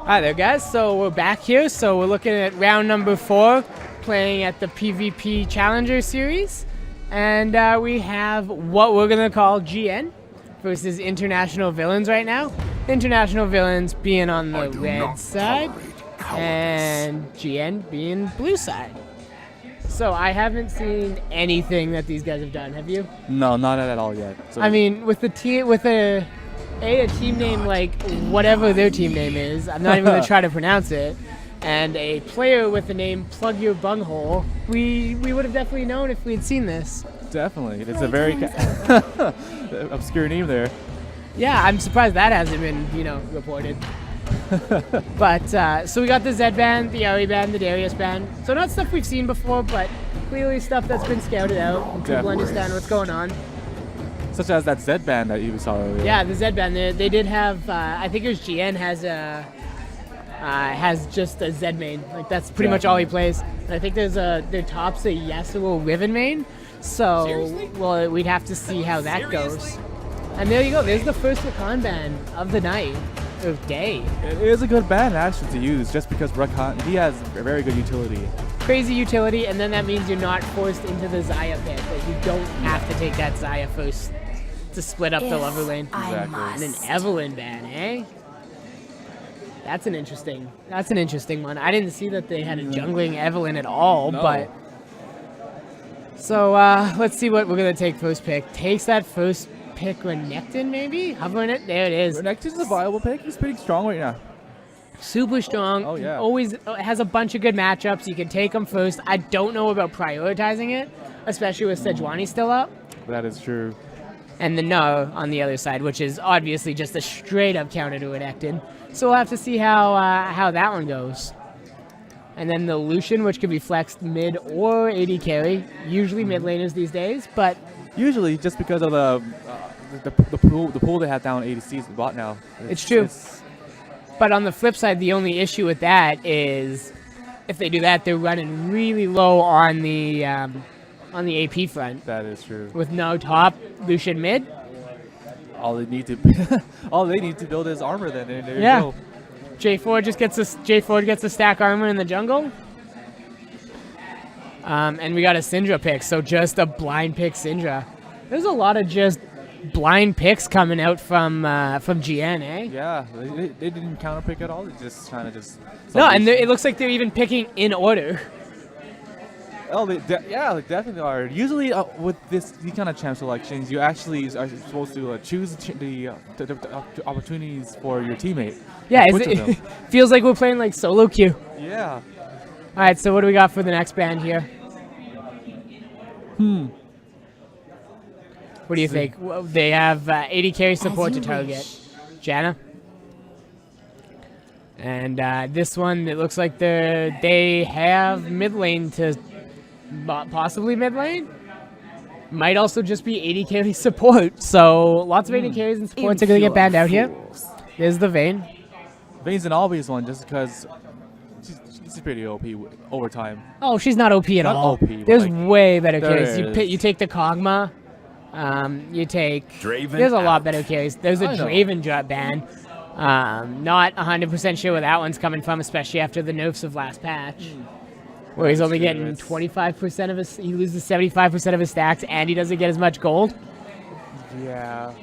Hi there, guys. So we're back here. So we're looking at round number 4, playing at the PvP Challenger Series. And we have what we're going to call GN versus International Villains right now. International Villains being on the red side and GN being blue side. So I haven't seen anything that these guys have done. Have you? No, not at all yet. So I mean, with the team, with a team name like whatever their team name is, I'm not even going to try to pronounce it, and a player with the name Plug Your Bunghole, we would have definitely known if we'd seen this. definitely. It's a very obscure name there. Yeah, I'm surprised that hasn't been, reported. But, so we got the Zed band, the Ari band, the Darius band. So not stuff we've seen before, but clearly stuff that's been scouted out, and people understand what's going on. Such as that Zed band that you saw earlier. Yeah, the Zed band. They did have. I think it was GN has just a Zed main. Like that's pretty much all he plays. And I think their top's a Yasuo Riven main. So well, we'd have to see how that goes. And there you go. There's the first Rakan ban of the night or day. It is a good band actually to use, just because Rakan, he has a very good utility. Crazy utility, and then that means you're not forced into the Xayah pit. Like you don't have to take that Xayah first to split up the lover lane. Exactly. And an Evelyn ban, eh? That's an interesting one. I didn't see that they had a jungling Evelyn at all, but so let's see what we're gonna take first pick. Takes that first pick Renekton, maybe? Hovering it, there it is. Renekton's a viable pick. He's pretty strong right now. Super strong. Oh yeah. Always has a bunch of good matchups. You can take him first. I don't know about prioritizing it, especially with Sejuani still up. That is true. And the No on the other side, which is obviously just a straight-up counter to Renekton. So we'll have to see how that one goes. And then the Lucian, which could be flexed mid or AD carry, usually mid laners these days, but Usually, just because of the pool they have down ADCs bot now. It's true. But on the flip side, the only issue with that is if they do that, they're running really low on the AP front. That is true. With no top, Lucian mid. All they need to build is armor. Then and there you go. J4 just gets a stack armor in the jungle. And we got a Syndra pick, so just a blind pick Syndra. There's a lot of just blind picks coming out from GN, eh? Yeah, they didn't counter pick at all. They just kind of just. No, and it looks like they're even picking in order. Oh, they definitely are. Usually, with these kind of champ selections, you actually are supposed to choose the opportunities for your teammate. Yeah, it feels like we're playing like solo queue. Yeah. All right, so what do we got for the next band here? What do you think? Well, they have 80 carry support to target. Janna. And this one, it looks like they have mid lane to possibly mid lane. Might also just be 80 carry support. So lots of 80 carries and supports are going to get banned out here. There's the Vayne. Vayne's an obvious one just because she's pretty OP over time. Oh, she's not OP at all. OP, there's way better carries. You take the Kog'Maw. You take Draven. There's a lot better carries. There's a Draven drop ban. Not 100% sure where that one's coming from, especially after the nerfs of last patch, where he's only getting 25% of his. He loses 75% of his stacks, and he doesn't get as much gold. Yeah.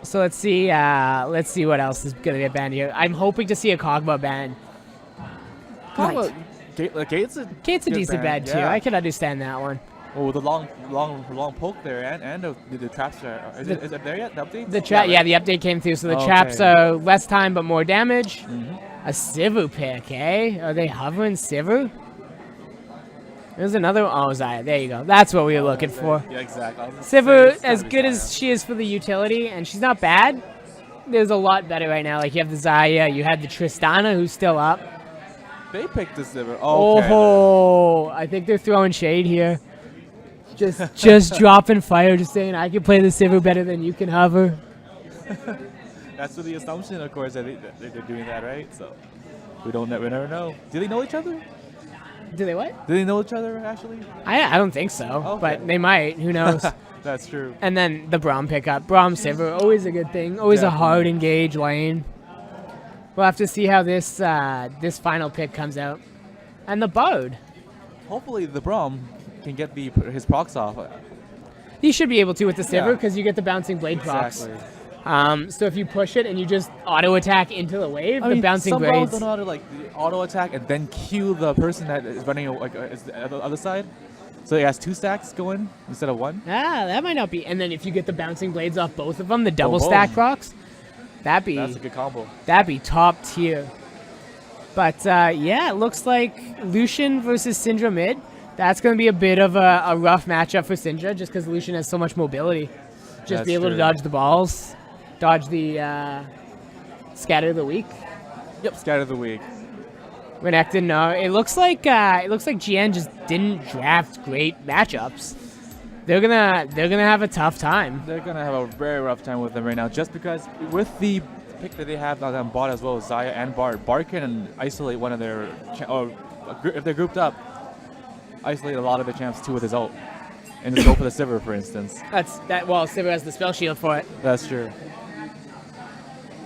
So let's see what else is gonna get banned here. I'm hoping to see a Kog'Maw ban. Gate's a decent ban too. I can understand that one. Oh, the long poke there, and the traps are. Is it there yet? The update? The trap, yeah, the update came through, so the traps are less time but more damage. A Sivu pick, eh? Are they hovering Sivu? There's another. Oh, Xayah. There you go. That's what we were looking for. Yeah, exactly. Sivu, as good as she is for the utility, and she's not bad. There's a lot better right now. Like you have the Xayah, you had the Tristana, who's still up. They picked the Sivu. Oh, I think they're throwing shade here. Just dropping fire, just saying I can play the Sivu better than you can hover. That's the assumption, of course, that they're doing that, right? So we never know. Do they know each other? Do they what? Do they know each other actually? I don't think so, but they might. Who knows? That's true. And then the Braum pickup, Braum Sivu, always a good thing. Always a hard engage lane. We'll have to see how this final pick comes out. And the Bard. Hopefully the Braum can get his procs off. He should be able to with the Sivir Yeah. because you get the bouncing blade procs. Exactly. So if you push it and you just auto attack into the wave, the bouncing some blades. don't know how to like auto attack and then cue the person that is running is the other side. So he has 2 stacks going instead of 1. That might not be. And then if you get the bouncing blades off both of them, the double boom. stack procs, That's a good combo. that'd be top tier. But yeah, it looks like Lucian versus Syndra mid. That's going to be a bit of a rough matchup for Syndra just because Lucian has so much mobility. Just That's be able to true. dodge the balls, dodge the scatter the weak. Yep, scatter the weak. Renekton, no. It looks like GN just didn't draft great matchups. They're gonna have a tough time. They're gonna have a very rough time with them right now, just because with the pick that they have on bot as well as Xayah and Bard can isolate one of their if they're grouped up, isolate a lot of the champs too with his ult, and just go for the Sivir, for instance. Well, Sivir has the spell shield for it, That's true.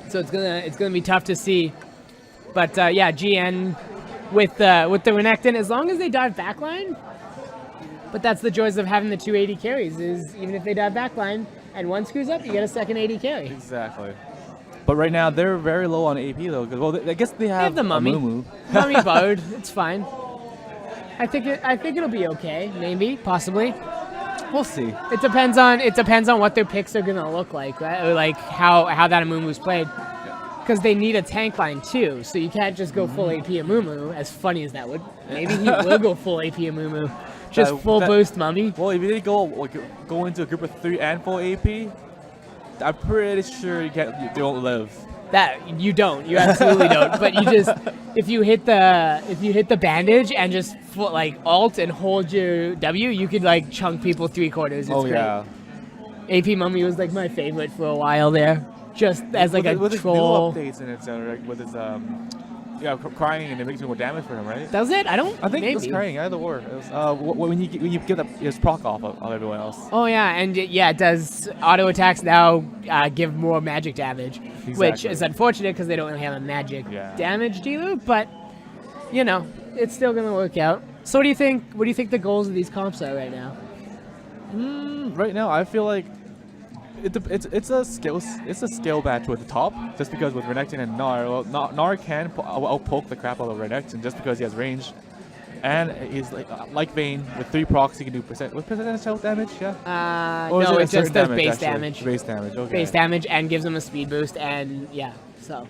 so it's gonna be tough to see. But yeah, GN with the Renekton, as long as they dive backline. But that's the joys of having the 280 carries, is even if they dive backline and one screws up, you get a second 80 carry. Exactly. But right now they're very low on AP though, because I guess they have the Mummy. Amumu. Mummy Bard, it's fine. I think it'll be okay, maybe, possibly. We'll see. It depends on what their picks are gonna look like, right? Or like how that Amumu's played. Because they need a tank line too, so you can't just go full AP Amumu, as funny as that would. Maybe he will go full AP Amumu. Just full boost Mummy. Well, if you did go into a group of 3 and full AP, I'm pretty sure you don't live. That you don't. You absolutely don't. But you just if you hit the bandage and just like alt and hold your W, you could like chunk people 3/4. It's great. Yeah. AP Mummy was like my favorite for a while there. Just as like with a troll. his new updates and etc. Like with his crying and it makes more damage for him, right? Does it? I think maybe. It was maybe. crying. Either or. It was, when you get his proc off of everyone else. Oh yeah, and it does auto attacks now give more magic damage, which Exactly. is unfortunate because they don't really have a magic Yeah. damage dealer. But you know, it's still gonna work out. So what do you think? What do you think the goals of these comps are right now? Right now, I feel like it's a skill match with the top, just because with Renekton and Gnar, well, Gnar can outpoke the crap out of Renekton just because he has range, and he's like Vayne with 3 procs he can do percentage health damage, yeah. Or is No, it it just certain does damage, base actually? damage. Base damage, okay. Base damage and gives him a speed boost, and yeah, so.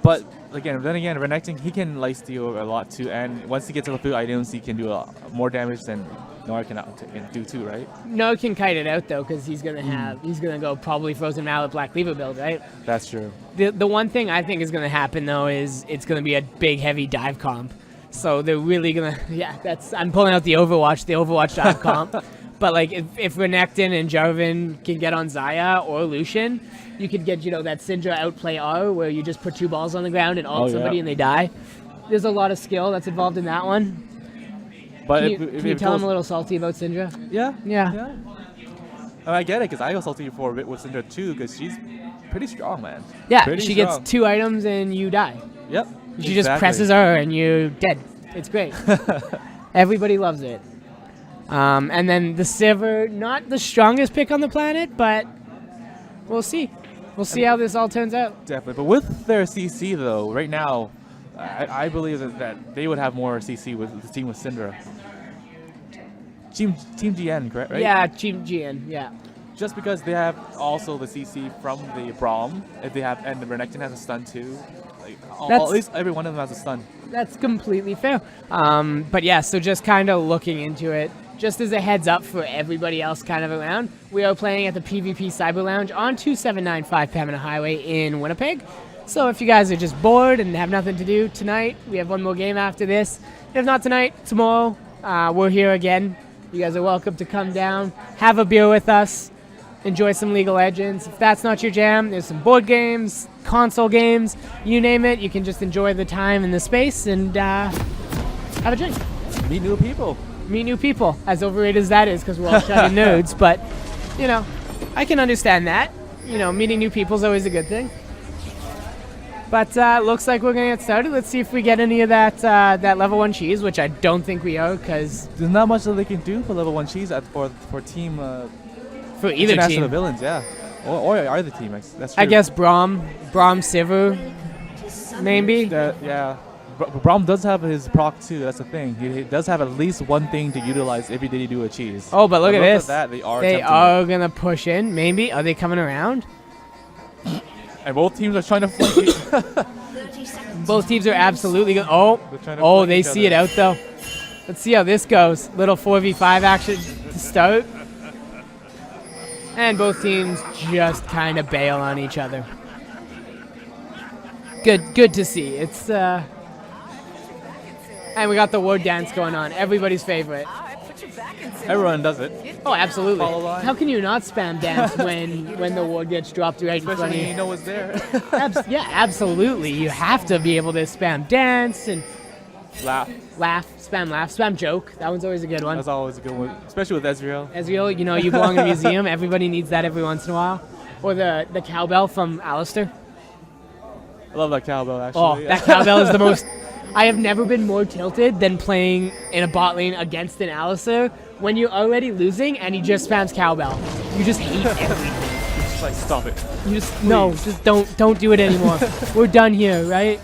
But then again, Renekton he can lifesteal a lot too, and once he gets to the few items, he can do more damage than Gnar can do too, right? No, can kite it out though, because he's gonna go probably Frozen Mallet Black Cleaver build, right? That's true. The one thing I think is gonna happen though is it's gonna be a big heavy dive comp. So they're really gonna I'm pulling out the Overwatch dive comp. But like if Renekton and Jarvan can get on Xayah or Lucian, you could get that Syndra outplay R where you just put 2 balls on the ground and ult somebody and they die. There's a lot of skill that's involved in that one. But Can you tell I'm a little salty about Syndra? Yeah. Yeah. I get it, because I got salty for a bit with Syndra too, because she's pretty strong, man. Yeah, Pretty she strong. gets 2 items and you die. Yep. She just presses her and you're dead. It's great. Everybody loves it. And then the Sivir, not the strongest pick on the planet, but we'll see. We'll see how this all turns out. Definitely. But with their CC, though, right now, I believe that they would have more CC with the team with Syndra. Team GN, correct? Right? Yeah, Team GN, yeah. Just because they have also the CC from the Braum, if they have, and the Renekton has a stun too. Like at least every one of them has a stun. That's completely fair. But yeah, so just kind of looking into it, just as a heads up for everybody else kind of around, we are playing at the PvP Cyber Lounge on 2795 Pembina Highway in Winnipeg. So if you guys are just bored and have nothing to do tonight, we have one more game after this. If not tonight, tomorrow, we're here again. You guys are welcome to come down, have a beer with us, enjoy some League of Legends. If that's not your jam, there's some board games, console games, you name it. You can just enjoy the time and the space and have a drink. Meet new people. Meet new people, as overrated as that is because we're all shiny nerds. But, I can understand that. Meeting new people is always a good thing. But looks like we're gonna get started. Let's see if we get any of that level 1 cheese, which I don't think we are, because There's not much that they can do for level 1 cheese for team for either International team, Villains, yeah. Or either team, that's true. I guess Braum Sivu, maybe. Yeah. Braum does have his proc too, that's the thing. He does have at least one thing to utilize every day to do a cheese. Oh, but look at this. That, they are going to push in, maybe. Are they coming around? And both teams are trying to flank. Both teams are absolutely going. Oh, they see it out, though. Let's see how this goes. Little 4v5 action to start. And both teams just kind of bail on each other. Good to see. It's and we got the word dance going on. Everybody's favorite. Everyone does it. Oh, absolutely. Follow line. How can you not spam dance when the word gets dropped right in front of Especially you? when you know it's there. Yeah, absolutely. You have to be able to spam dance and Laugh. spam joke. That one's always a good one. That's always a good one, especially with Ezreal. Ezreal, you know, you belong in a museum. Everybody needs that every once in a while. Or the cowbell from Alistair. I love that cowbell, actually. Oh, that cowbell is the most... I have never been more tilted than playing in a bot lane against an Alistair when you're already losing and he just spams cowbell. You just hate everything. Just like, stop it. You just don't do it anymore. We're done here, right?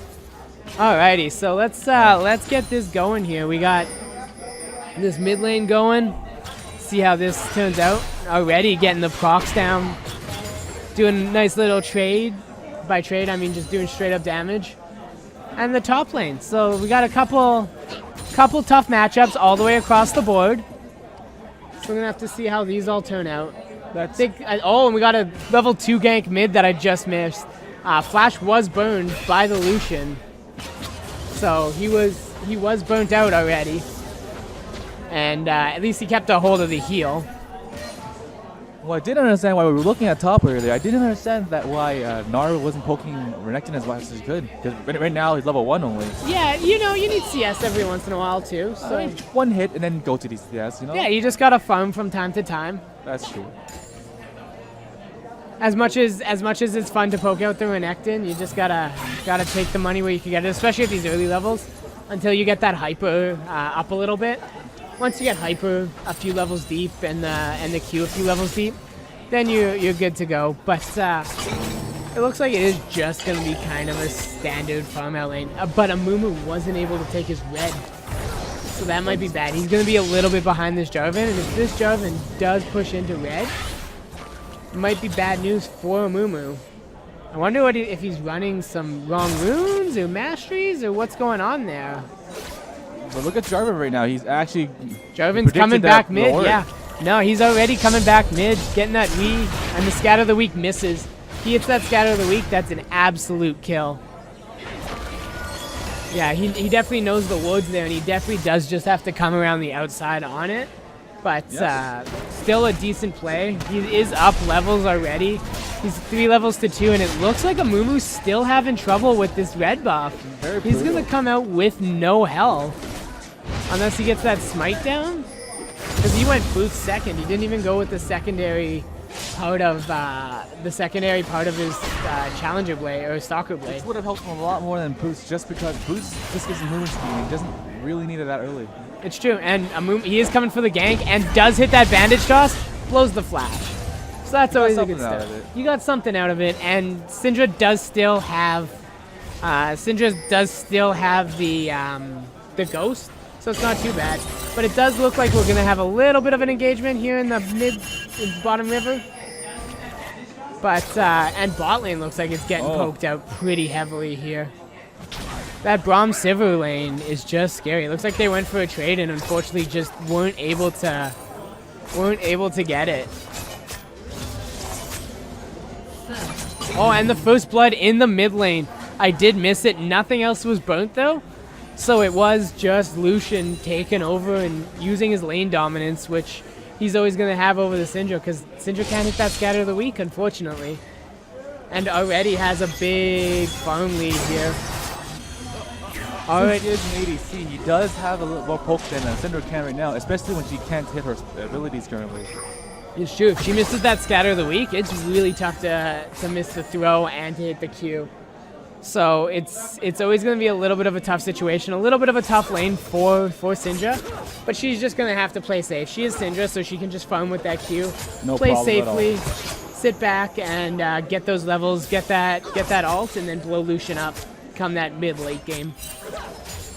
Alrighty, so let's get this going here. We got this mid lane going. See how this turns out. Already getting the procs down. Doing a nice little trade. By trade, I mean just doing straight up damage. And the top lane. So we got a couple tough matchups all the way across the board. So we're gonna have to see how these all turn out. And we got a level 2 gank mid that I just missed. Flash was burned by the Lucian. So he was burnt out already. And at least he kept a hold of the heal. Well, I didn't understand why we were looking at top earlier. I didn't understand that why Nar wasn't poking Renekton as much as he could. Because right now he's level 1 only. Yeah, you know, you need CS every once in a while too. So I mean, one hit and then go to these CS, you know? yeah, you just gotta farm from time to time. That's true. As much as it's fun to poke out the Renekton, you just gotta take the money where you can get it, especially at these early levels, until you get that hyper up a little bit. Once you get hyper a few levels deep and the Q a few levels deep, then you're good to go. But it looks like it is just gonna be kind of a standard farm out lane. But Amumu wasn't able to take his red, so that might be bad. He's gonna be a little bit behind this Jarvan, and if this Jarvan does push into red, it might be bad news for Amumu. I wonder if he's running some wrong runes or masteries or what's going on there. But look at Jarvan right now. He's actually... Jarvan's coming back mid, yeah. No, he's already coming back mid, getting that Wii, and the Scatter of the Weak misses. He hits that Scatter of the Weak, that's an absolute kill. Yeah, he definitely knows the woods there, and he definitely does just have to come around the outside on it. But still a decent play. He is up levels already. He's 3 levels to 2, and it looks like Amumu's still having trouble with this red buff. He's going to come out with no health. Unless he gets that smite down. Because he went boost second. He didn't even go with the secondary part of his challenger blade or stalker blade. This would have helped him a lot more than boost, just because boost just gives him movement speed. He doesn't really need it that early. It's true, and he is coming for the gank and does hit that bandage toss, blows the flash. So that's always a good step. You got something out of it, and Syndra does still have the ghost, so it's not too bad. But it does look like we're gonna have a little bit of an engagement here in the bottom river. But and bot lane looks like it's getting poked out pretty heavily here. That Braum Sivir lane is just scary. It looks like they went for a trade and unfortunately just weren't able to get it. Oh, and the first blood in the mid lane. I did miss it. Nothing else was burnt though. So it was just Lucian taking over and using his lane dominance, which he's always going to have over the Syndra, because Syndra can't hit that Scatter of the Weak, unfortunately. And already has a big farm lead here. Since he is an ADC, he does have a little more poke than Syndra can right now, especially when she can't hit her abilities currently. It's true. If she misses that Scatter of the Weak, it's really tough to miss the throw and to hit the Q. So it's always going to be a little bit of a tough situation, a little bit of a tough lane for Syndra, but she's just going to have to play safe. She is Syndra, so she can just farm with that Q, play safely, sit back and get those levels, get that ult, and then blow Lucian up come that mid-late game.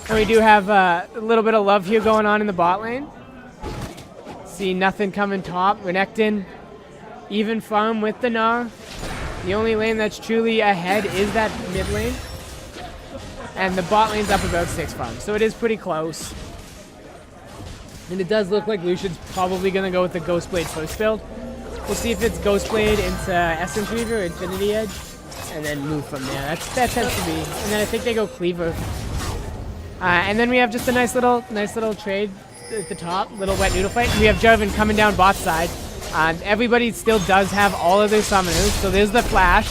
And we do have a little bit of love here going on in the bot lane. See nothing coming top. Renekton even farm with the Gnar. The only lane that's truly ahead is that mid lane. And the bot lane's up about 6 farms, so it is pretty close. And it does look like Lucian's probably going to go with the Ghostblade first build. We'll see if it's Ghostblade into Essence Reaver or Infinity Edge, and then move from there. That tends to be. And then I think they go Cleaver. And then we have just a nice little trade at the top, little wet noodle fight. We have Jarvan coming down bot side. Everybody still does have all of their summoners, so there's the flash.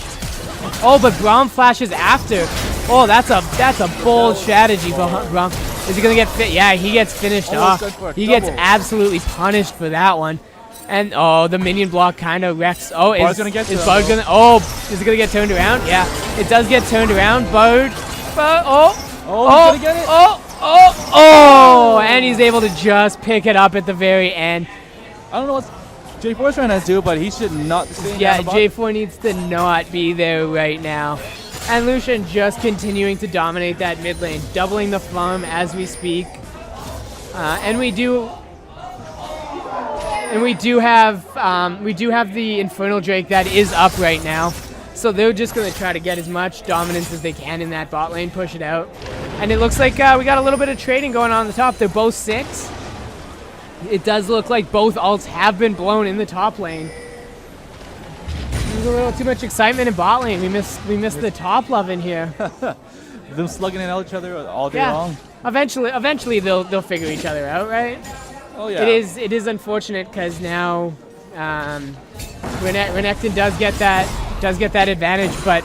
Oh, but Braum flashes after. Oh, that's a bold strategy for Braum. Is he gonna get fit? Yeah, he gets finished off. He gets absolutely punished for that one. And oh, the minion block kind of wrecks. Oh, is Bard gonna? Oh, is it gonna get turned around? Yeah, it does get turned around. Bard. Oh, he's gonna get it. Oh, and he's able to just pick it up at the very end. I don't know what J4's trying to do, but he should not stay in Yeah, J4 needs to not be there right now. And Lucian just continuing to dominate that mid lane, doubling the farm as we speak. And we do have the Infernal Drake that is up right now. So they're just going to try to get as much dominance as they can in that bot lane, push it out. And it looks like we got a little bit of trading going on the top. They're both 6. It does look like both ults have been blown in the top lane. There's a little too much excitement in bot lane. We missed the top love in here. Them slugging at each other all day long. Eventually they'll figure each other out, right? Oh yeah. It is unfortunate because now Renekton does get that advantage, but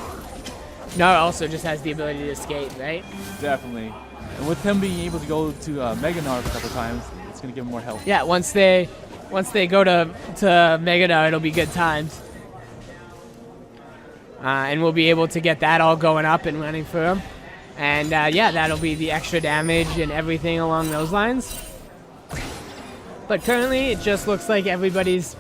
Gnar also just has the ability to skate, right? Definitely. And with him being able to go to Mega Gnar a couple times, it's gonna give him more help. Yeah, once they go to Mega Gnar, it'll be good times. And we'll be able to get that all going up and running for him. And yeah, that'll be the extra damage and everything along those lines. But currently, it just looks like everybody's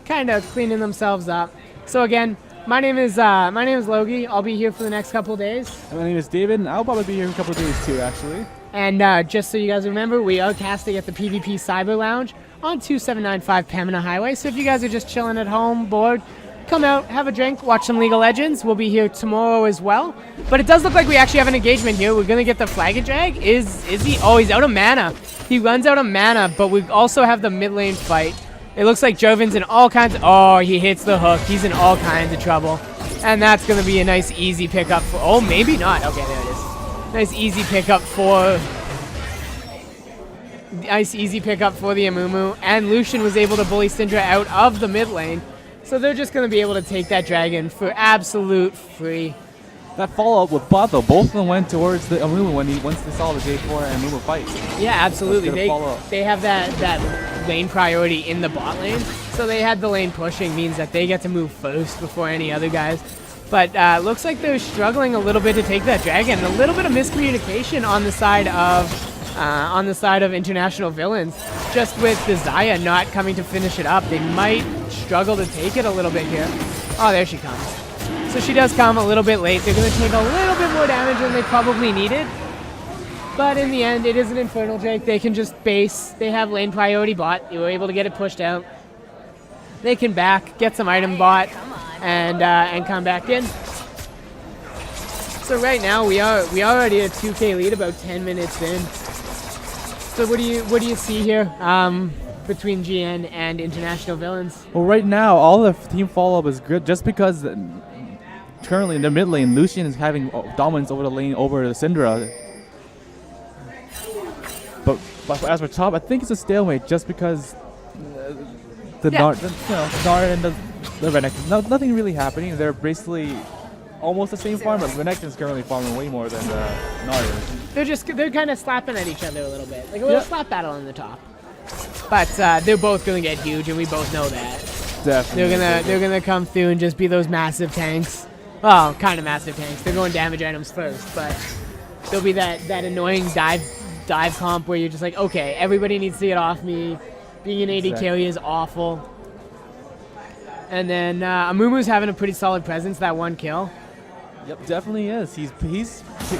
kind of cleaning themselves up. So again, my name is Logie. I'll be here for the next couple of days. And my name is David, and I'll probably be here in a couple of days too, actually. And just so you guys remember, we are casting at the PvP Cyber Lounge on 2795 Pamina Highway. So if you guys are just chilling at home, bored, come out, have a drink, watch some League of Legends. We'll be here tomorrow as well. But it does look like we actually have an engagement here. We're gonna get the flag and drag. Is he? Oh, he's out of mana. He runs out of mana, but we also have the mid lane fight. It looks like Jovin's in all kinds of... Oh, he hits the hook. He's in all kinds of trouble. And that's going to be a nice, easy pickup for... Oh, maybe not. Okay, there it is. Nice, easy pickup for... Nice, easy pickup for the Amumu. And Lucian was able to bully Syndra out of the mid lane. So they're just going to be able to take that dragon for absolute free. That follow-up with bot, though, both of them went towards the Amumu once they saw the J4 and Amumu fight. Yeah, absolutely. They have that lane priority in the bot lane, so they had the lane pushing, means that they get to move first before any other guys. But looks like they're struggling a little bit to take that dragon. A little bit of miscommunication on the side of International Villains, just with the Xayah not coming to finish it up. They might struggle to take it a little bit here. Oh, there she comes. So she does come a little bit late. They're going to take a little bit more damage than they probably needed. But in the end, it is an Infernal Drake. They can just base. They have lane priority bot. You were able to get it pushed out. They can back, get some item bot, and come back in. So right now, we are already at a 2K lead, about 10 minutes in. So what do you see here between GN and International Villains? Well, right now, all the team follow-up is good just because... Currently in the mid lane, Lucian is having dominance over the lane over the Syndra. But as for top, I think it's a stalemate just because Gnar and the Renekton, nothing really happening. They're basically almost the same farm, but Renekton's currently farming way more than Gnar is. They're kind of slapping at each other a little bit, like a little slap battle on the top. But they're both gonna get huge, and we both know that. Definitely. They're gonna come through and just be those massive tanks. well, kind of massive tanks. They're going damage items first, but there'll be that annoying dive comp where you're just like, okay, everybody needs to get off me. Being an AD carry is awful. And then Amumu's having a pretty solid presence, that one kill. Yep, definitely is. He's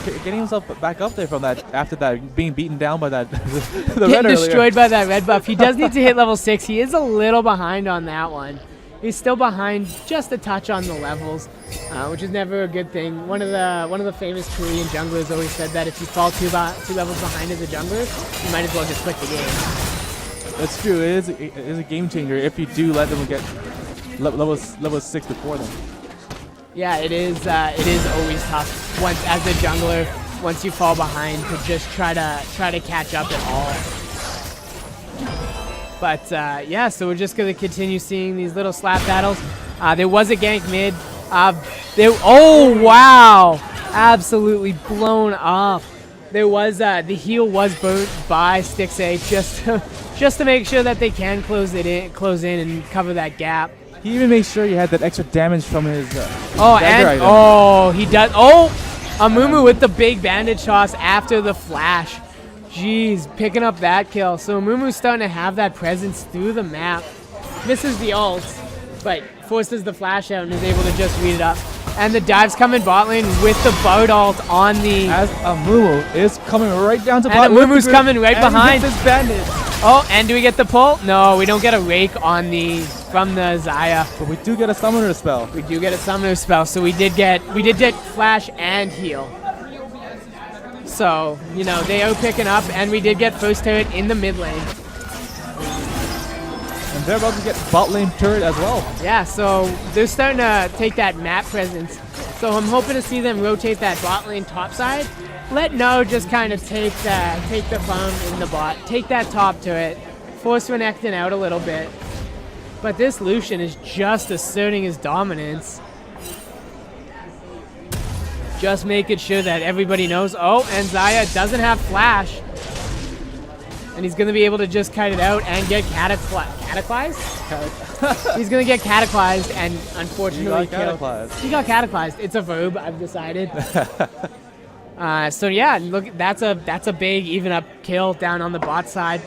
getting himself back up there from that after that being beaten down by that the red Getting destroyed earlier. by that red buff. He does need to hit level 6. He is a little behind on that one. He's still behind just a touch on the levels, which is never a good thing. One of the famous Korean junglers always said that if you fall two levels behind as a jungler, you might as well just quit the game. That's true. It is a game changer if you do let them get level 6 before them. Yeah, it is always tough once as a jungler, once you fall behind, to just try to catch up at all. But yeah, so we're just gonna continue seeing these little slap battles. There was a gank mid. Oh wow, absolutely blown up. There was the heal was burnt by Stixay just to make sure that they can close in and cover that gap. He even made sure he had that extra damage from his he does. Oh, Amumu with the big bandage toss after the flash. Jeez, picking up that kill. So Amumu's starting to have that presence through the map. Misses the ult, but forces the flash out and is able to just read it up. And the dive's coming bot lane with the Bard ult on the... As Amumu is coming right down to bot lane. And Amumu's coming right behind. His bandage. Oh, and do we get the pull? No, we don't get a rake from the Xayah. But we do get a summoner spell. We do get a summoner spell, so we did get flash and heal. So, you know, they are picking up, and we did get first turret in the mid lane. And they're about to get bot lane turret as well. Yeah, so they're starting to take that map presence. So I'm hoping to see them rotate that bot lane top side. Let No just kind of take the farm in the bot, take that top turret, force Renekton out a little bit. But this Lucian is just asserting his dominance. Just making sure that everybody knows. Oh, and Xayah doesn't have flash. And he's going to be able to just kite it out and get cataclysed? He's going to get cataclysed and unfortunately killed. He got cataclysed. It's a verb, I've decided. So yeah, look, that's a big even up kill down on the bot side.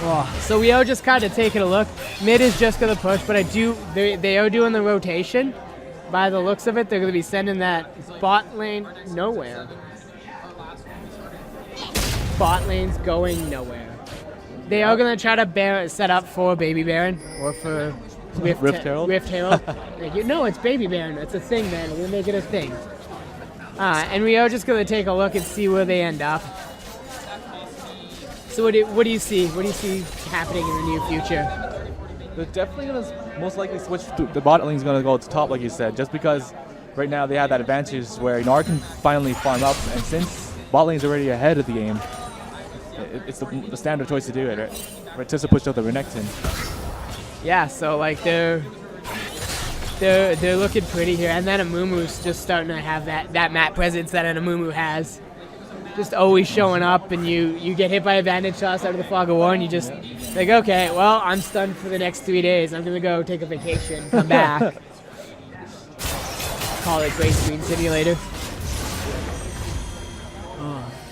Oh, so we are just kind of taking a look. Mid is just going to push, but they are doing the rotation. By the looks of it, they're going to be sending that bot lane nowhere. Bot lane's going nowhere. They are going to try to set up for Baby Baron or for Rift Herald. No, it's Baby Baron. It's a thing, man. We're going to make it a thing. And we are just going to take a look and see where they end up. So what do you see? What do you see happening in the near future? They're definitely going to most likely switch to the bot lane's going to go to top, like you said, just because right now they have that advantage where Gnar can finally farm up, and since bot lane's already ahead of the game, it's the standard choice to do it, right? Just to push out the Renekton. Yeah, so like they're looking pretty here, and then Amumu's just starting to have that map presence that an Amumu has. Just always showing up, and you get hit by a bandage toss out of the fog of war, and you just like, okay, well, I'm stunned for the next 3 days. I'm gonna go take a vacation, come back. Call it Great Screen Simulator.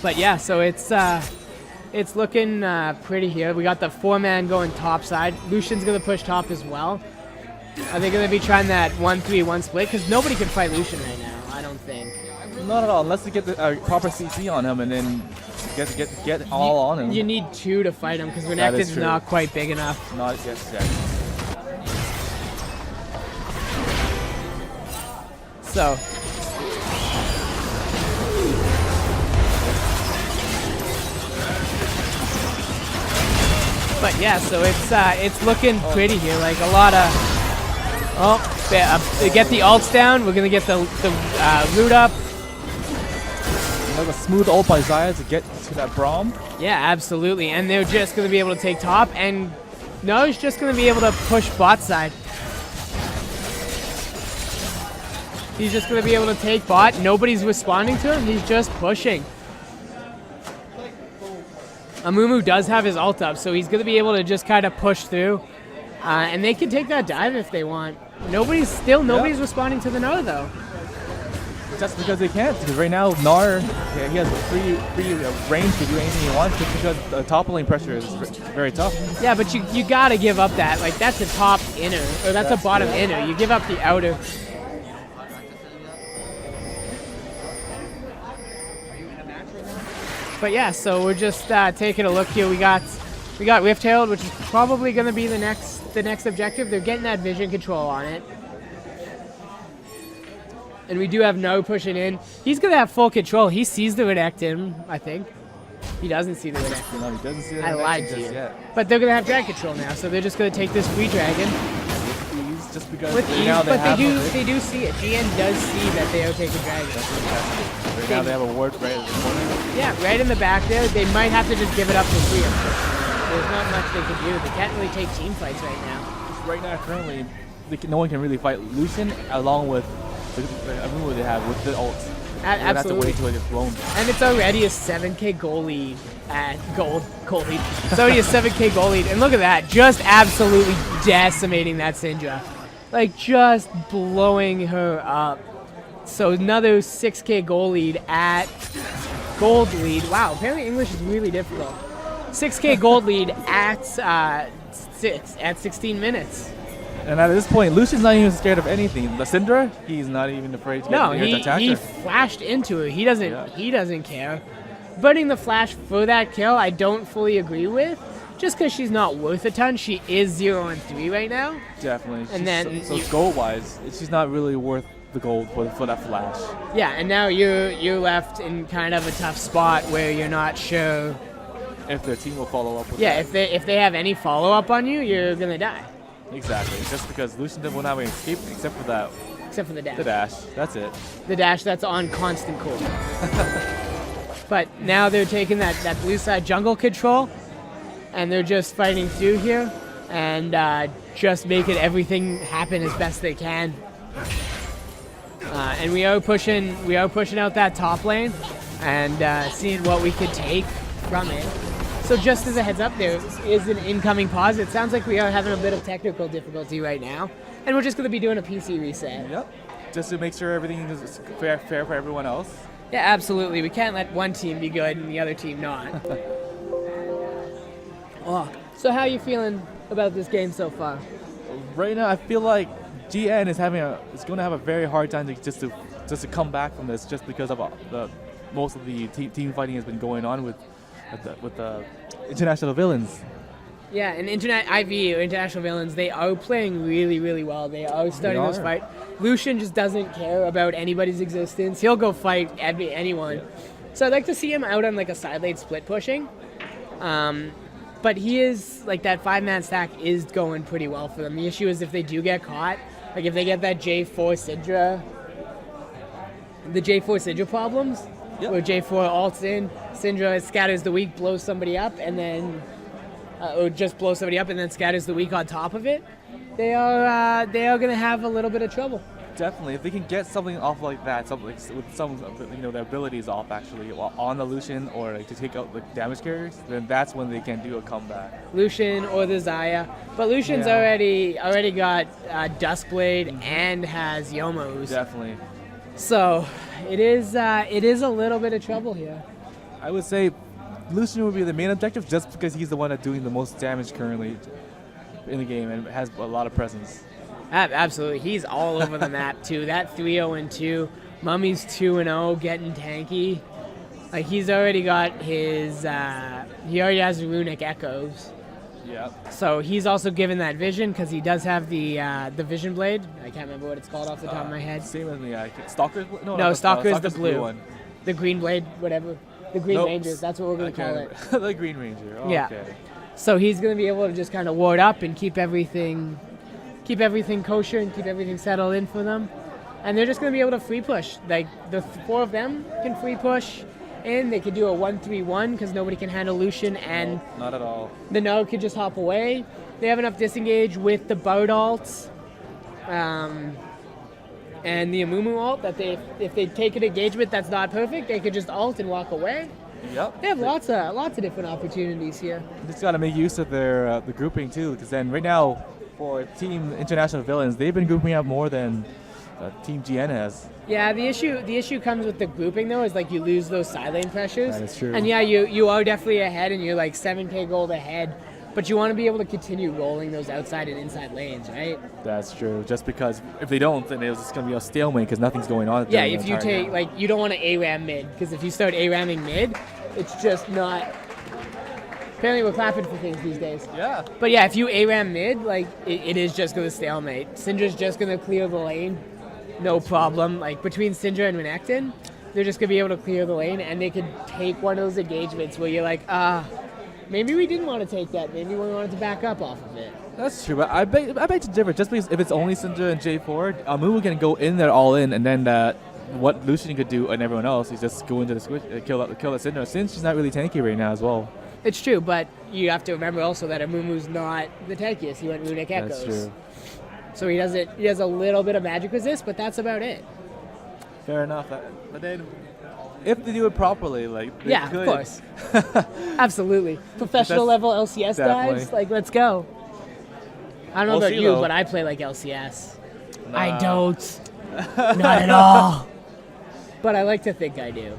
But yeah, so it's looking pretty here. We got the 4-man going top side. Lucian's gonna push top as well. Are they gonna be trying that 1-3-1 split? Because nobody can fight Lucian right now, I don't think. Not at all, unless they get the proper CC on him and then get all on him. You need 2 to fight him because Renekton's not quite big enough. Not yet. So. But yeah, so it's looking pretty here. Like a lot of. Get the ults down. We're gonna get the root up. Like a smooth ult by Xayah to get to that Braum. Yeah, absolutely. And they're just going to be able to take top, and No's just going to be able to push bot side. He's just going to be able to take bot. Nobody's responding to him. He's just pushing. Amumu does have his ult up, so he's going to be able to just kind of push through. And they can take that dive if they want. Nobody's responding to the no, though. Just because they can't. Because right now, Nar, he has free range to do anything he wants just because the top lane pressure is very tough. Yeah, but you gotta give up that. Like, that's a top inner, or that's a bottom inner. You give up the outer. But yeah, so we're just taking a look here. We got Rift-Herald, which is probably going to be the next objective. They're getting that vision control on it. And we do have No pushing in. He's going to have full control. He sees the Renekton, I think. He doesn't see the Renekton. No, he doesn't see the Renekton. I lied to you. Yet. But they're going to have Dragon Control now, so they're just going to take this free Dragon. With ease, just because With ease, now but they do see it. GN does see that they are taking Dragon. Right now they have a ward right at the corner. Yeah, right in the back there. They might have to just give it up to free him. There's not much they can do. They can't really take team fights right now. Right now, currently, no one can really fight Lucian along with the move they have with the ult. Absolutely. Have to wait until it gets blown. And it's already a 7k goal lead at goal lead. It's already a 7k goal lead. And look at that, just absolutely decimating that Syndra. Like, just blowing her up. So another 6k goal lead at gold lead. Wow, apparently English is really difficult. 6k gold lead at 16 minutes. And at this point, Lucian's not even scared of anything. The Syndra, he's not even afraid to get to attack he her. flashed into it. He doesn't care. Burning the flash for that kill, I don't fully agree with. Just because she's not worth a ton, she is 0-3 right now. Definitely. And then so gold-wise, she's not really worth the gold for that flash. Yeah, and now you're left in kind of a tough spot where you're not sure if their team will follow up with that. Yeah, if they have any follow-up on you, you're gonna die. Exactly. Just because Lucian will not have any escape except for that. Except for the dash. The dash. That's it. The dash that's on constant cool. But now they're taking that blue side jungle control, and they're just fighting through here, and just making everything happen as best they can. And we are pushing out that top lane, and seeing what we could take from it. So just as a heads up, there is an incoming pause. It sounds like we are having a bit of technical difficulty right now, and we're just going to be doing a PC reset. Yep. Just to make sure everything is fair for everyone else. Yeah, absolutely. We can't let one team be good and the other team not. So how are you feeling about this game so far? Right now, I feel like GN is going to have a very hard time just to come back from this, just because of most of the team fighting has been going on with the international villains. Yeah, and international villains, they are playing really, really well. They are starting this fight. Lucian just doesn't care about anybody's existence. He'll go fight anyone. Yeah. So I'd like to see him out on like a side lane split pushing. But he is, like, that 5-man stack is going pretty well for them. The issue is if they do get caught, like if they get that J4 Syndra, the J4 Syndra problems, where J4 ults in, Syndra scatters the weak, blows somebody up, and then, or just blows somebody up and then scatters the weak on top of it, they are going to have a little bit of trouble. Definitely, if they can get something off like that, something like, with some their abilities off actually on the Lucian, or like to take out the damage carriers, then that's when they can do a comeback. Lucian or the Xayah, but Lucian's already got Duskblade and has Yomos. Definitely. So it is a little bit of trouble here. I would say Lucian would be the main objective just because he's the one that's doing the most damage currently in the game and has a lot of presence. Absolutely. He's all over the map, too. That 3-0-2. Mummy's 2-0, getting tanky. Like, he's already got his... he already has runic echoes. Yep. So he's also given that vision, because he does have the Vision Blade. I can't remember what it's called off the top of my head. Same as the Stalker? No, Stalker's the blue one. The Green Blade, whatever. The Green Ranger, that's what we're going to call it. The Green Ranger, yeah. Okay. So he's going to be able to just kind of ward up and keep everything kosher and keep everything settled in for them. And they're just going to be able to free push. Like, the 4 of them can free push in. They could do a 1-3-1 because nobody can handle Lucian, and no, not at all. The No could just hop away. They have enough disengage with the Bard ults and the Amumu ult that if they take an engagement that's not perfect, they could just ult and walk away. Yep. They have lots of different opportunities here. Just got to make use of their the grouping too, because then right now for Team International Villains, they've been grouping up more than Team GN has. Yeah, the issue comes with the grouping though, is like you lose those side lane pressures. That is true. And yeah, you are definitely ahead, and you're like 7k gold ahead, but you want to be able to continue rolling those outside and inside lanes, right? That's true. Just because if they don't, then it's just gonna be a stalemate because nothing's going on. Yeah, if you take like you don't want to ARAM mid, because if you start ARAMing mid, it's just not. Apparently we're clapping for things these days. Yeah. But yeah, if you ARAM mid, like it is just gonna stalemate. Syndra's just gonna clear the lane, no problem. Like between Syndra and Renekton, they're just gonna be able to clear the lane, and they could take one of those engagements where you're like, maybe we didn't want to take that. Maybe we wanted to back up off of it. That's true, but I bet it's different. Just because if it's only Syndra and J4, Amu can go in there all in, and then what Lucian could do and everyone else is just go into the switch, kill the Syndra. Since she's not really tanky right now as well. It's true, but you have to remember also that Amumu's not the tankiest. He went Runic Echoes. That's true. So he has a little bit of magic resist, but that's about it. Fair enough. But then, if they do it properly, like they yeah, could. of course, absolutely. Professional level LCS definitely. dives, like let's go. I don't know We'll about see, you, though. but I play like LCS. Nah. I don't, not at all. But I like to think I do.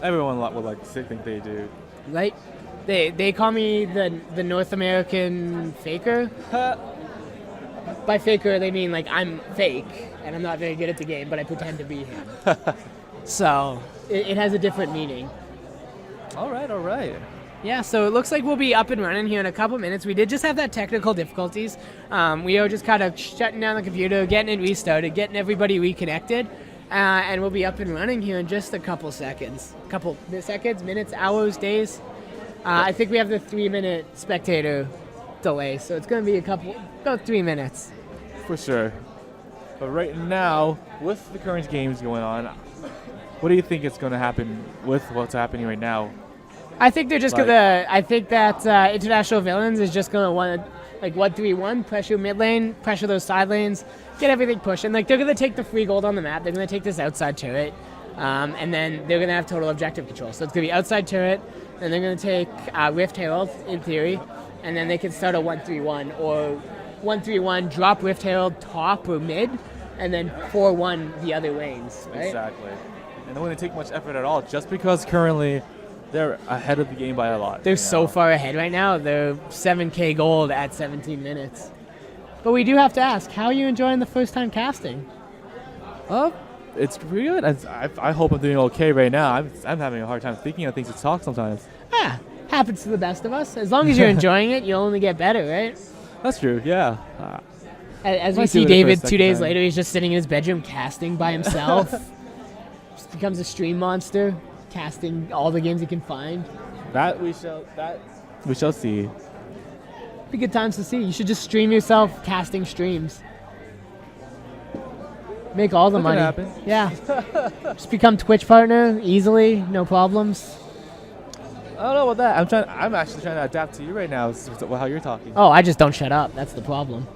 Everyone would like to think they do. Right? They call me the North American faker. By faker, they mean like I'm fake and I'm not very good at the game, but I pretend to be him. So it has a different meaning. All right. Yeah, so it looks like we'll be up and running here in a couple minutes. We did just have that technical difficulties. We are just kind of shutting down the computer, getting it restarted, getting everybody reconnected, and we'll be up and running here in just a couple seconds. Minutes, hours, days. I think we have the 3-minute spectator delay, so it's going to be about 3 minutes. For sure. But right now, with the current games going on, what do you think is going to happen with what's happening right now? I think they're just gonna. I think that International Villains is just gonna want to like 1-3-1, pressure mid lane, pressure those side lanes, get everything pushing. Like they're gonna take the free gold on the map. They're gonna take this outside turret, and then they're gonna have total objective control. So it's gonna be outside turret, and they're gonna take Rift Herald in theory, and then they can start a 1-3-1 or 1-3-1, drop Rift Herald top or mid, and then 4-1 the other lanes. Right? Exactly. And they wouldn't take much effort at all, just because currently they're ahead of the game by a lot. They're so far ahead right now. They're 7k gold at 17 minutes. But we do have to ask, how are you enjoying the first time casting? It's pretty good. I hope I'm doing okay right now. I'm having a hard time thinking of things to talk sometimes. Happens to the best of us. As long as you're enjoying it, you'll only get better, right? That's true, yeah. As we Might see do it for a David 2 second days time. later, he's just sitting in his bedroom casting by himself. Just becomes a stream monster, casting all the games he can find. We shall see. Be good times to see. You should just stream yourself casting streams. Make all the That money. could happen. Yeah. Just become Twitch partner easily, no problems. I don't know about that. I'm actually trying to adapt to you right now, how you're talking. Oh, I just don't shut up. That's the problem.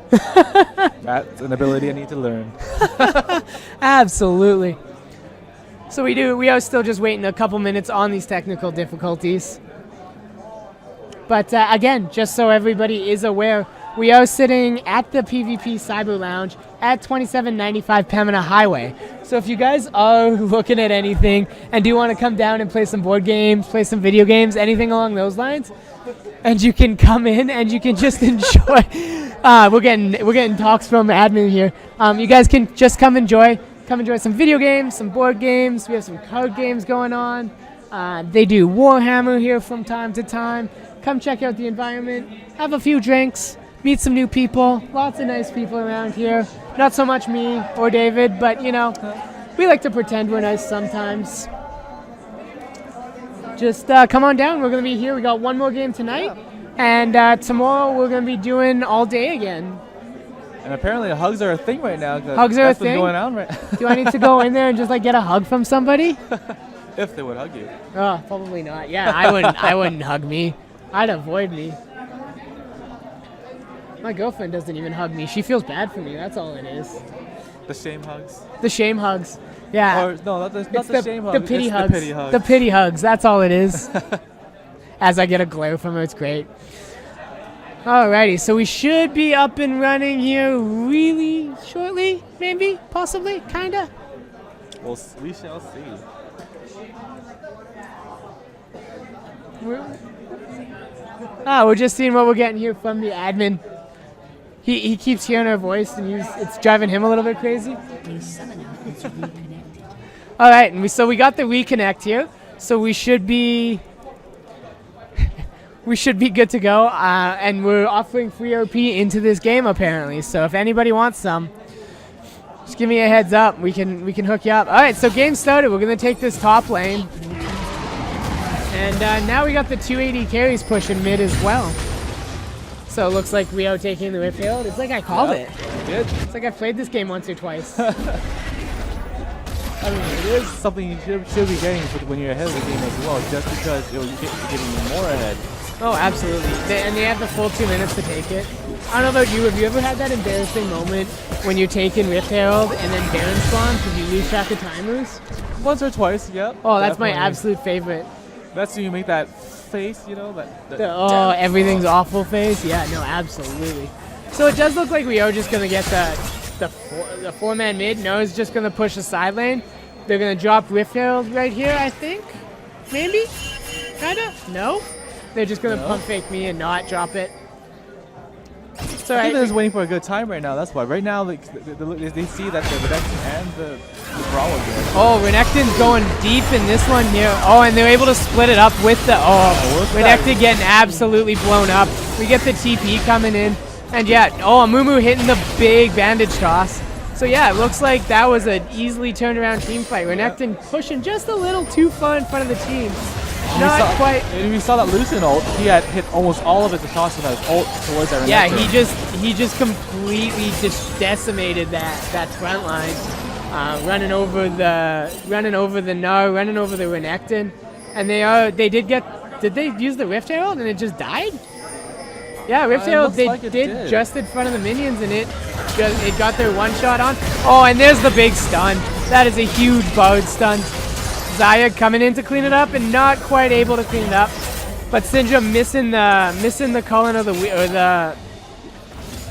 That's an ability I need to learn. Absolutely. So we are still just waiting a couple minutes on these technical difficulties. But again, just so everybody is aware, we are sitting at the PvP Cyber Lounge at 2795 Pemina Highway. So if you guys are looking at anything and do want to come down and play some board games, play some video games, anything along those lines, and you can come in and you can just enjoy. We're getting talks from admin here. You guys can just come enjoy some video games, some board games. We have some card games going on. They do Warhammer here from time to time. Come check out the environment, have a few drinks, meet some new people. Lots of nice people around here. Not so much me or David, but you know, we like to pretend we're nice sometimes. Just come on down. We're going to be here. We got one more game tonight. And tomorrow we're going to be doing all day again. And apparently hugs are a thing right now. Hugs are a that's what's thing? going on right Do I need to go in there and just like get a hug from somebody? if they would hug you. Oh, probably not. Yeah, I wouldn't hug me. I'd avoid me. My girlfriend doesn't even hug me. She feels bad for me. That's all it is. The shame hugs. The shame hugs. Yeah. Or no, not It's the shame hugs. the pity it's hugs. The pity hugs. The pity hugs. That's all it is. As I get a glare from her, it's great. Alrighty, so we should be up and running here really shortly, maybe, possibly, kinda. Well, we shall see. We're just seeing what we're getting here from the admin. He keeps hearing our voice, and it's driving him a little bit crazy. All right, and so we got the reconnect here, so we should be good to go. And we're offering free OP into this game apparently. So if anybody wants some, just give me a heads up. We can hook you up. All right, so game started. We're gonna take this top lane, and now we got the 280 carries pushing mid as well. So it looks like Rio taking the Rift Herald. It's like I called it. You did. It's like I've played this game once or twice. I mean, it is something you should be getting when you're ahead of the game as well, just because you're getting more ahead. Oh, absolutely. And they have the full 2 minutes to take it. I don't know about you. Have you ever had that embarrassing moment when you're taking Rift Herald and then Baron spawns because you lose track of timers? Once or twice, yep. Oh, that's definitely. my absolute favorite. That's when you make that face, you know, Oh, everything's awful face. Yeah, no, absolutely. So it does look like we are just gonna get the four-man mid. Noah's just gonna push the side lane. They're gonna drop Rift Herald right here, I think. Maybe? Kinda? No? They're just gonna pump fake me and not drop it. So I think they're just waiting for a good time right now. That's why. Right now, they see that the Renekton and the Brawl are good. Oh, Renekton's going deep in this one here. Oh, and they're able to split it up with the... Renekton getting absolutely blown up. We get the TP coming in. And yeah, Amumu hitting the big bandage toss. So yeah, it looks like that was an easily turned around team fight. Renekton pushing just a little too far in front of the team. Not quite. And we saw that Lucian ult. He had hit almost all of his shots with his ult towards that Renekton. Yeah, he just completely just decimated that front line. Running over the Gnar, running over the Renekton, and did they use the Rift Herald and it just died? Yeah, Rift Herald did just in front of the minions, and it got their one shot on. Oh, and there's the big stun. That is a huge Bard stun. Xayah coming in to clean it up and not quite able to clean it up, but Syndra missing the Cullen of the week, or the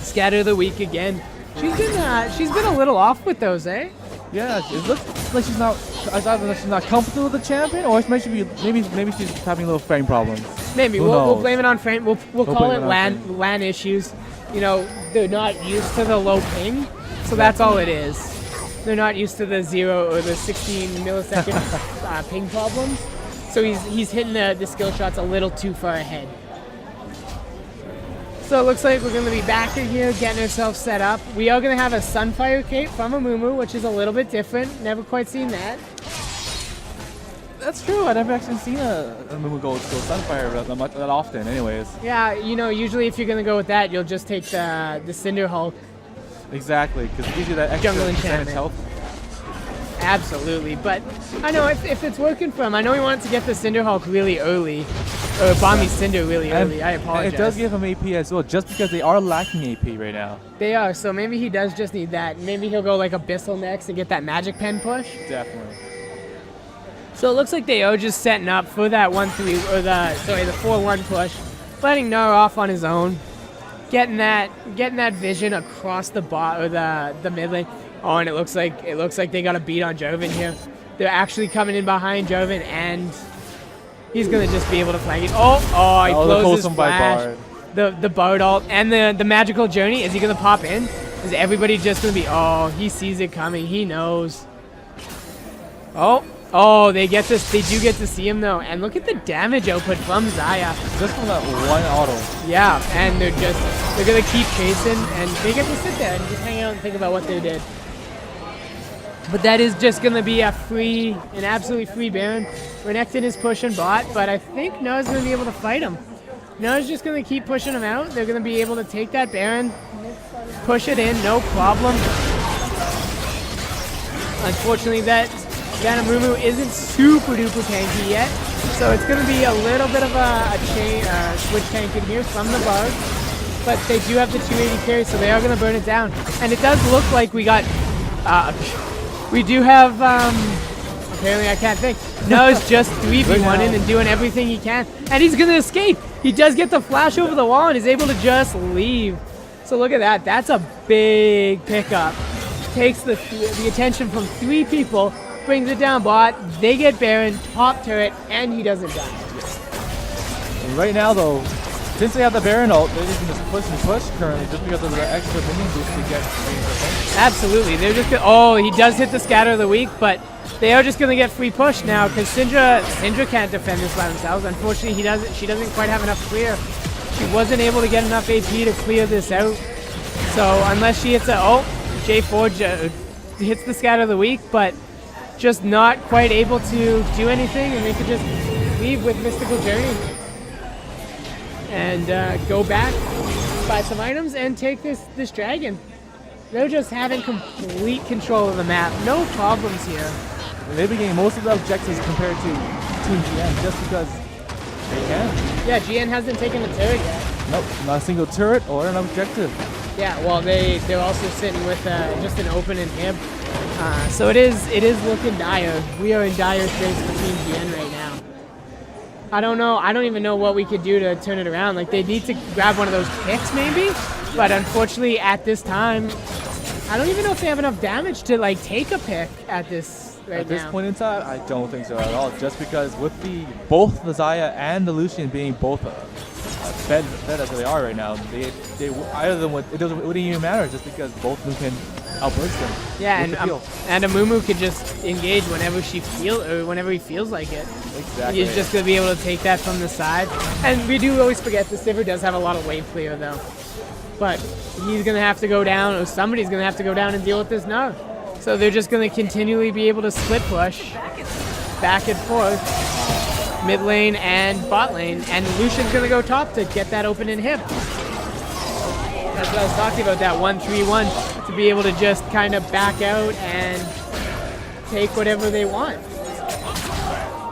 Scatter of the Week again. She's been a little off with those, eh? Yeah, it looks like she's not. Either she's not comfortable with the champion, or maybe she's having little frame problems. Maybe we'll blame it on frame. We'll call it LAN issues. You know, they're not used to the low ping, so that's all it is. They're not used to the 0 or the 16 millisecond ping problems. So he's hitting the skill shots a little too far ahead. So it looks like we're going to be back in here, getting ourselves set up. We are going to have a Sunfire cape from Amumu, which is a little bit different. Never quite seen that. That's true. I've never actually seen a Amumu go Sunfire that often anyways. Yeah, you know, usually if you're going to go with that, you'll just take the Cinder Hulk. Exactly, because it gives you that extra jungle enchantment health. Absolutely, but I know if it's working for him. I know he wanted to get the Cinder Hulk really early, or Bomby Cinder really early. I apologize. And it does give him AP as well, just because they are lacking AP right now. They are, so maybe he does just need that. Maybe he'll go like Abyssal next and get that Magic Pen push. Definitely. So it looks like they are just setting up for that 1-3 or the 4-1 push, letting Gnar off on his own, getting that vision across the bot or the mid lane. Oh, and it looks like they got a beat on Joven here. They're actually coming in behind Joven, and he's gonna just be able to flank it. Oh, he blows his flash. The Bard ult and the magical journey. Is he gonna pop in? Is everybody just gonna be? Oh, he sees it coming. He knows. Oh, they get this. They do get to see him though, and look at the damage output from Xayah. Just from that one auto. Yeah, and they're gonna keep chasing, and they get to sit there and just hang out and think about what they did. But that is just gonna be an absolutely free Baron. Renekton is pushing bot, but I think Noah's gonna be able to fight him. Noah's just gonna keep pushing him out. They're gonna be able to take that Baron, push it in, no problem. Unfortunately, that Amumu isn't super duper tanky yet, so it's going to be a little bit of a switch tank in here from the Bard, but they do have the 280 carry, so they are going to burn it down. And it does look like we do have, apparently I can't think. Noah's just 3v1ing and doing everything he can, and he's going to escape. he does get the flash over the wall and is able to just leave. So look at that. That's a big pickup. Takes the attention from 3 people, brings it down bot. They get Baron, top turret, and he doesn't die. And right now, though, since they have the Baron ult, they're just going to push and push currently just because of the extra minion boost to get 3%. Absolutely. They're just gonna, oh, he does hit the scatter of the week, but they are just going to get free push now because Syndra can't defend this by themselves. Unfortunately, she doesn't quite have enough clear. She wasn't able to get enough AP to clear this out. So unless she hits a, oh, J4 hits the scatter of the week, but just not quite able to do anything, and they could just leave with Mystical Journey and go back, buy some items, and take this dragon. They're just having complete control of the map. No problems here. They've been getting most of the objectives compared to Team GN just because they can. Yeah, GN hasn't taken a turret yet. Nope, not a single turret or an objective. Yeah, well, they're also sitting with just an open inhib. So it is looking dire. We are in dire straits for Team GN right now. I don't know. I don't even know what we could do to turn it around. Like, they need to grab one of those picks maybe, but unfortunately at this time, I don't even know if they have enough damage to like take a pick at this right now. At this point in time, I don't think so at all. Just because with both the Xayah and the Lucian being both fed as they are right now, they either of them wouldn't even matter just because both of them can outburst them. Yeah, and Amumu could just engage whenever he feels like it. Exactly. He's just gonna be able to take that from the side. And we do always forget the Sivir does have a lot of wave clear though. But he's gonna have to go down, or somebody's gonna have to go down and deal with this now. So they're just gonna continually be able to split push back and forth, mid lane and bot lane, and Lucian's gonna go top to get that open inhib. That's what I was talking about, that 1-3-1, to be able to just kind of back out and take whatever they want.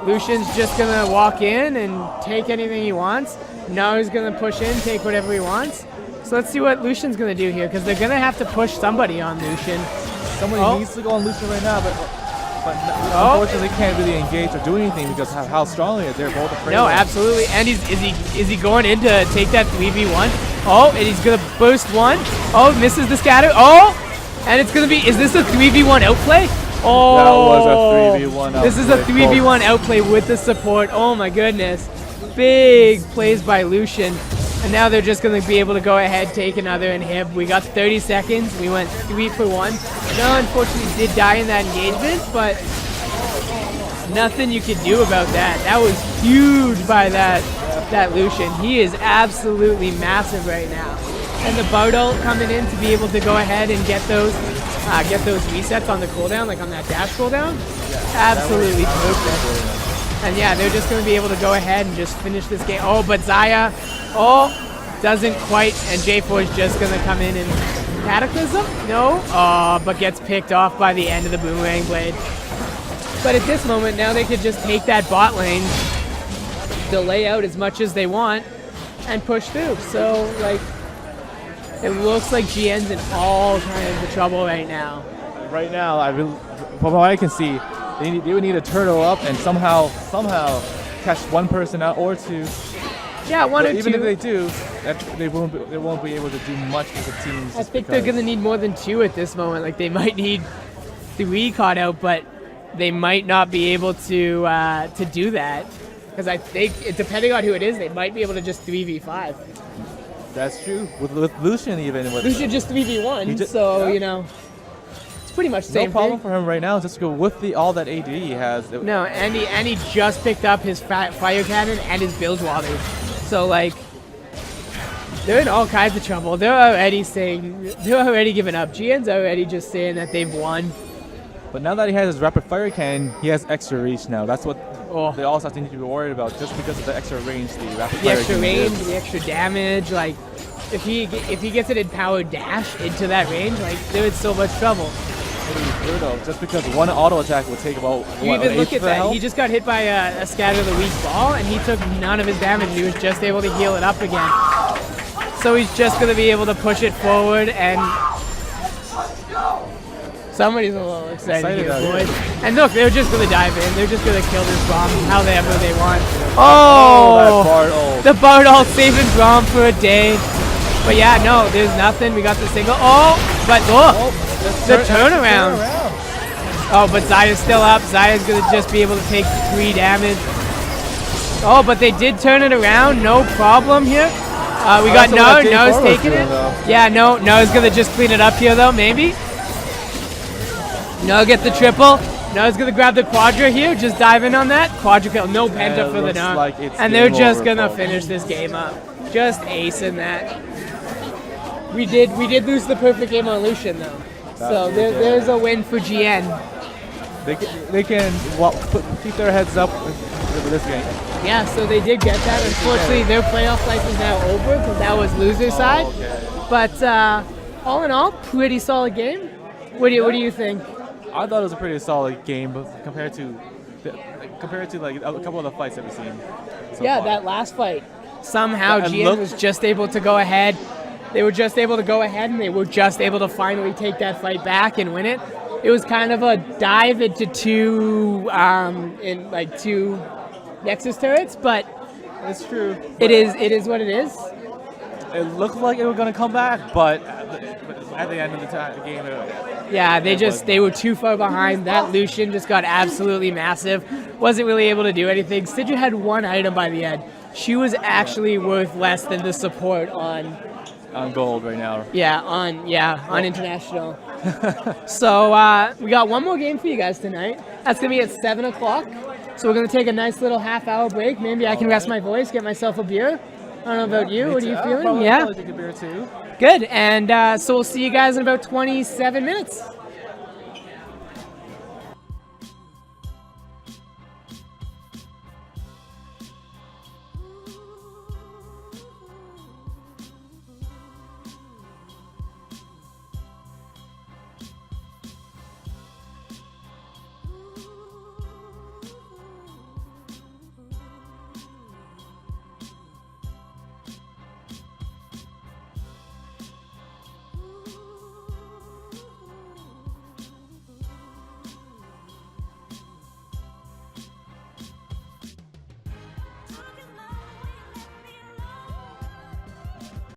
Lucian's just gonna walk in and take anything he wants. Naru's gonna push in, take whatever he wants. So let's see what Lucian's gonna do here, because they're gonna have to push somebody on Lucian. Somebody needs to go on Lucian right now, but unfortunately can't really engage or do anything because of how strongly they're both afraid. No, absolutely. And is he going in to take that 3v1? Oh, and he's gonna boost one. Oh, misses the scatter. Oh, and it's gonna be, is this a 3v1 outplay? Oh, that was a 3v1 outplay. This is a 3v1 outplay with the support. Oh my goodness. Big plays by Lucian. And now they're just going to be able to go ahead, take another inhib. We got 30 seconds. We went 3 for 1. No, unfortunately, did die in that engagement, but nothing you could do about that. That was huge by that Lucian. He is absolutely massive right now. And the Bard ult coming in to be able to go ahead and get those resets on the cooldown, like on that dash cooldown. Absolutely perfect. And yeah, they're just going to be able to go ahead and just finish this game. Oh, but Xayah, doesn't quite, and J4 is just going to come in and Cataclysm? No. But gets picked off by the end of the Boomerang Blade. But at this moment, now they could just take that bot lane, delay out as much as they want, and push through. So, like, it looks like GN's in all kinds of trouble right now. Right now, from what I can see, they would need to turtle up and somehow catch one person out or two. Yeah, one or two. Even if they do, they won't be able to do much with the teams. I think they're gonna need more than 2 at this moment. Like, they might need 3 caught out, but they might not be able to do that. Because I think, depending on who it is, they might be able to just 3v5. That's true. With Lucian even. Lucian just 3v1, so, you know. Pretty much the same no problem thing. For him right now. Just go with all that AD he has. No, and he just picked up his fire cannon and his bilge water. So like, they're in all kinds of trouble. They're already giving up. GN's already just saying that they've won. But now that he has his rapid fire cannon, he has extra reach now. That's what they also need to be worried about, just because of the extra range, the rapid fire. The extra range, the extra damage. Like, if he gets an empowered dash into that range, like, they're in so much trouble. Just because one auto attack would take about you even look at that. He just got hit by a scatter the weak ball, and he took none of his damage. He was just able to heal it up again. So he's just going to be able to push it forward and Somebody's a little excited here, Excited, boys. And look, they're just going to dive in. They're just going to kill this bomb however they want. that Oh! Bard ult. The Bard ult saving Braum for a day. But yeah, no, there's nothing. We got the single. Oh! But look! The turnaround. Oh, but Zaya's still up. Zaya's going to just be able to take 3 damage. Oh, but they did turn it around. No problem here. We got No's taking it. Yeah, No's going to just clean it up here, though, maybe. No, get the triple. No's going to grab the quadra here. Just dive in on that. Quadra kill. No penta for the No. Like and they're just going to finish this game up. Just acing that. We did lose the perfect game on Lucian, though. So there's a win for GN. They can keep their heads up with this game. Yeah, so they did get that. Unfortunately, their playoff life is now over because that was loser side. Okay. But all in all, pretty solid game. What do you think? I thought it was a pretty solid game, but compared to like a couple of the fights that we've seen. So far. That last fight. Somehow GN was just able to go ahead. They were just able to go ahead, and they were just able to finally take that fight back and win it. It was kind of a dive into two Nexus turrets, but it's true. It is what it is. It looked like it was gonna come back, but at the end of the game, yeah, they were too far behind. That Lucian just got absolutely massive. Wasn't really able to do anything. Sidra had 1 item by the end. She was actually worth less than the support on gold right now. Yeah, on international. So we got one more game for you guys tonight. That's gonna be at 7 o'clock. So we're gonna take a nice little half-hour break. Maybe I can rest my voice, get myself a beer. I don't know about you. What are you feeling? Probably take a beer too. Good. And so we'll see you guys in about 27 minutes.